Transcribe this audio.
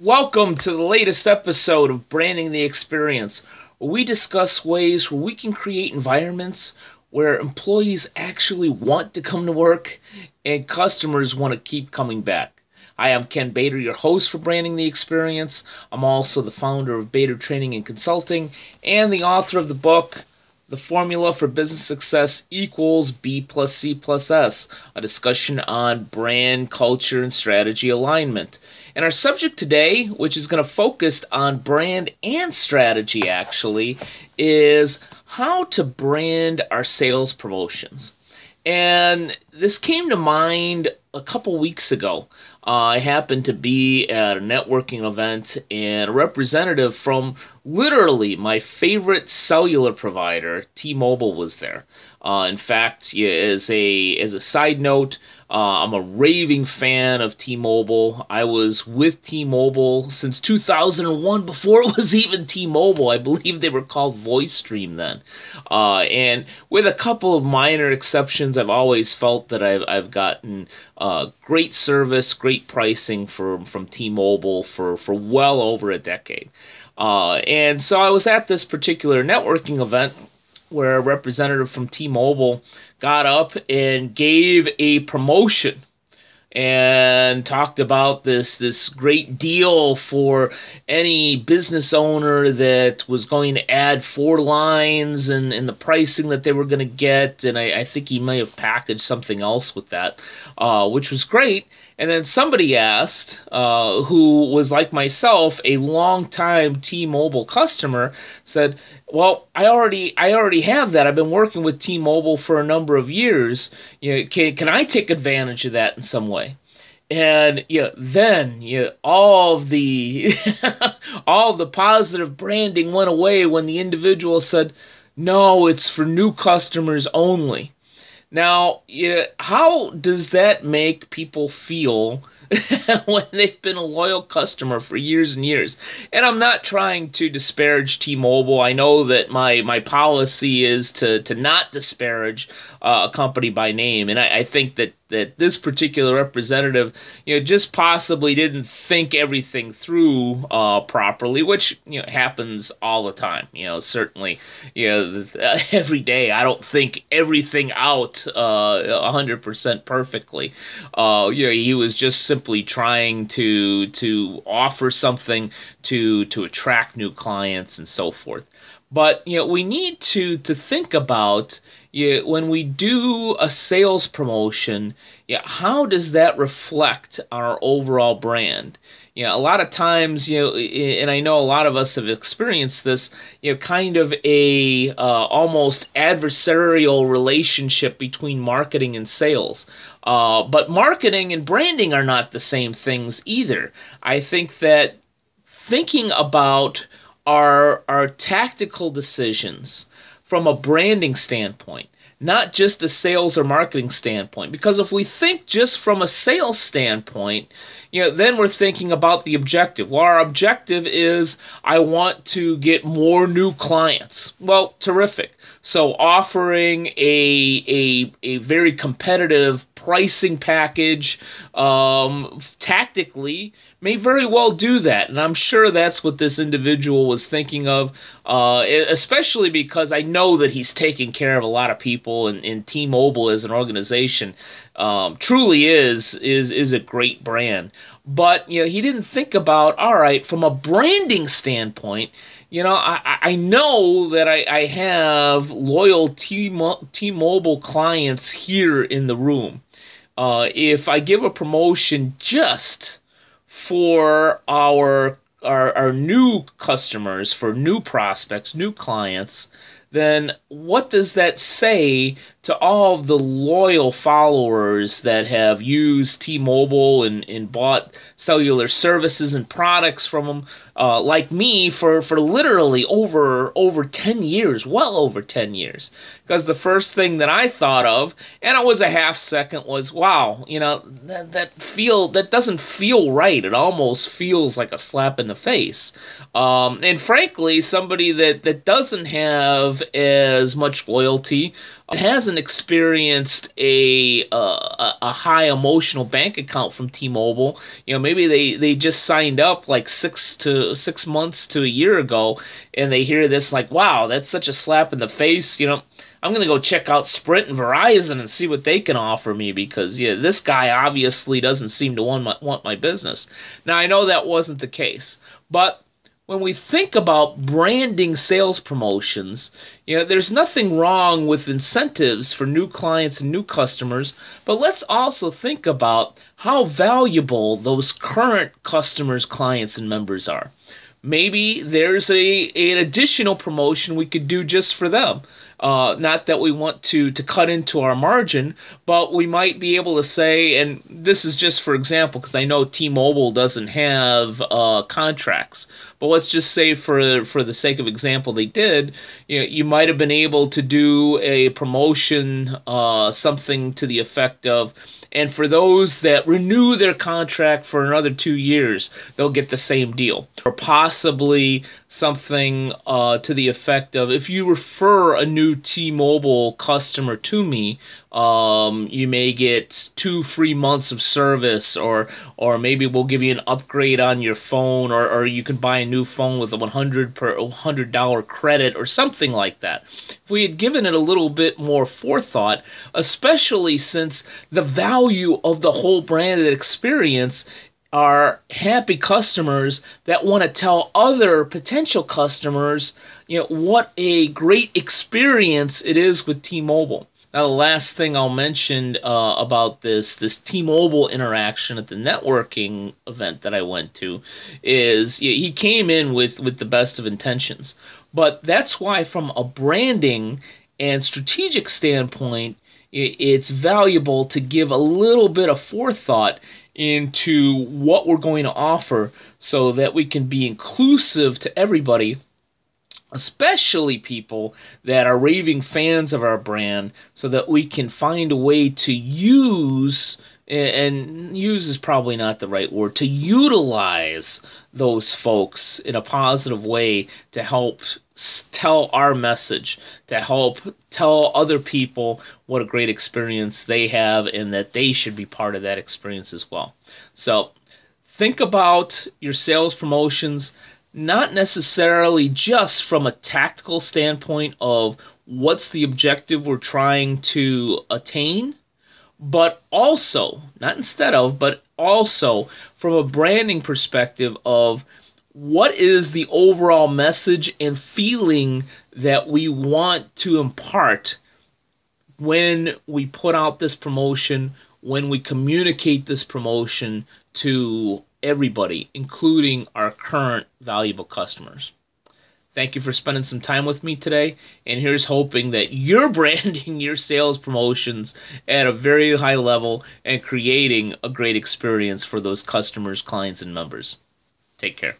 Welcome to the latest episode of Branding the Experience, where we discuss ways where we can create environments where employees actually want to come to work and customers want to keep coming back. Hi, I'm Ken Bader, your host for Branding the Experience. I'm also the founder of Bader Training and Consulting and the author of the book, The Formula for Business Success Equals B plus C plus S, a discussion on brand, culture, and strategy alignment. And our subject today, which is going to focus on brand and strategy actually, is how to brand our sales promotions. And this came to mind a couple weeks ago. I happened to be at a networking event, and a representative from literally my favorite cellular provider, T-Mobile, was there. In fact, yeah, as a side note, I'm a raving fan of T-Mobile. I was with T-Mobile since 2001, before it was even T-Mobile. I believe they were called VoiceStream then. And with a couple of minor exceptions, I've always felt that I've gotten great service, great pricing from T-Mobile for well over a decade. And so I was at this particular networking event where a representative from T-Mobile got up and gave a promotion and talked about this great deal for any business owner that was going to add 4 lines and the pricing that they were going to get. And I think he may have packaged something else with that, which was great. And then somebody asked, who was like myself, a longtime T-Mobile customer, said, "Well, I already have that. I've been working with T-Mobile for a number of years. Can I take advantage of that in some way?" And then all of the all of the positive branding went away when the individual said, "No, it's for new customers only." Now, how does that make people feel when they've been a loyal customer for years and years? And I'm not trying to disparage T-Mobile. I know that my policy is to not disparage a company by name, and I think that this particular representative, just possibly didn't think everything through properly, which happens all the time. Certainly, every day I don't think everything out 100% perfectly. He was just simply trying to offer something to attract new clients and so forth. But we need to think about when we do a sales promotion, how does that reflect our overall brand? A lot of times, and I know a lot of us have experienced this, kind of a almost adversarial relationship between marketing and sales. But marketing and branding are not the same things either. I think that thinking about our tactical decisions from a branding standpoint, not just a sales or marketing standpoint. Because if we think just from a sales standpoint, then we're thinking about the objective. Well, our objective is I want to get more new clients. Well, terrific. So offering a very competitive pricing package tactically may very well do that. And I'm sure that's what this individual was thinking of, especially because I know that he's taking care of a lot of people, and T-Mobile as an organization truly is a great brand. But he didn't think about, all right, from a branding standpoint, I know that I have loyal T-Mobile clients here in the room. If I give a promotion just for our new customers, for new prospects, new clients, then what does that say to all of the loyal followers that have used T-Mobile and bought cellular services and products from them, like me, for literally over 10 years, well over 10 years? Because the first thing that I thought of, and it was a half second, was, wow, that doesn't feel right. It almost feels like a slap in the face. And frankly, somebody that doesn't have as much loyalty, hasn't experienced a high emotional bank account from T-Mobile. Maybe they just signed up like 6 months to a year ago, and they hear this like, wow, that's such a slap in the face. I'm going to go check out Sprint and Verizon and see what they can offer me, because this guy obviously doesn't seem to want my business. Now, I know that wasn't the case, but when we think about branding sales promotions, there's nothing wrong with incentives for new clients and new customers, but let's also think about how valuable those current customers, clients, and members are. Maybe there's an additional promotion we could do just for them. Not that we want to cut into our margin, but we might be able to say, and this is just for example, because I know T-Mobile doesn't have contracts, but let's just say for the sake of example they did, you might have been able to do a promotion, something to the effect of, and for those that renew their contract for another 2 years, they'll get the same deal. Or possibly something to the effect of, if you refer a new T-Mobile customer to me, you may get 2 free months of service, or maybe we'll give you an upgrade on your phone, or you can buy a new phone with a $100 credit or something like that. If we had given it a little bit more forethought, especially since the value of the whole branded experience are happy customers that want to tell other potential customers, what a great experience it is with T-Mobile. Now, the last thing I'll mention about this T-Mobile interaction at the networking event that I went to is he came in with the best of intentions. But that's why from a branding and strategic standpoint, it's valuable to give a little bit of forethought into what we're going to offer so that we can be inclusive to everybody, especially people that are raving fans of our brand, so that we can find a way to use, and use is probably not the right word, to utilize those folks in a positive way to help tell our message, to help tell other people what a great experience they have and that they should be part of that experience as well. So think about your sales promotions, not necessarily just from a tactical standpoint of what's the objective we're trying to attain, but also, not instead of, but also from a branding perspective of what is the overall message and feeling that we want to impart when we put out this promotion, when we communicate this promotion to everybody, including our current valuable customers. Thank you for spending some time with me today, and here's hoping that you're branding your sales promotions at a very high level and creating a great experience for those customers, clients, and members. Take care.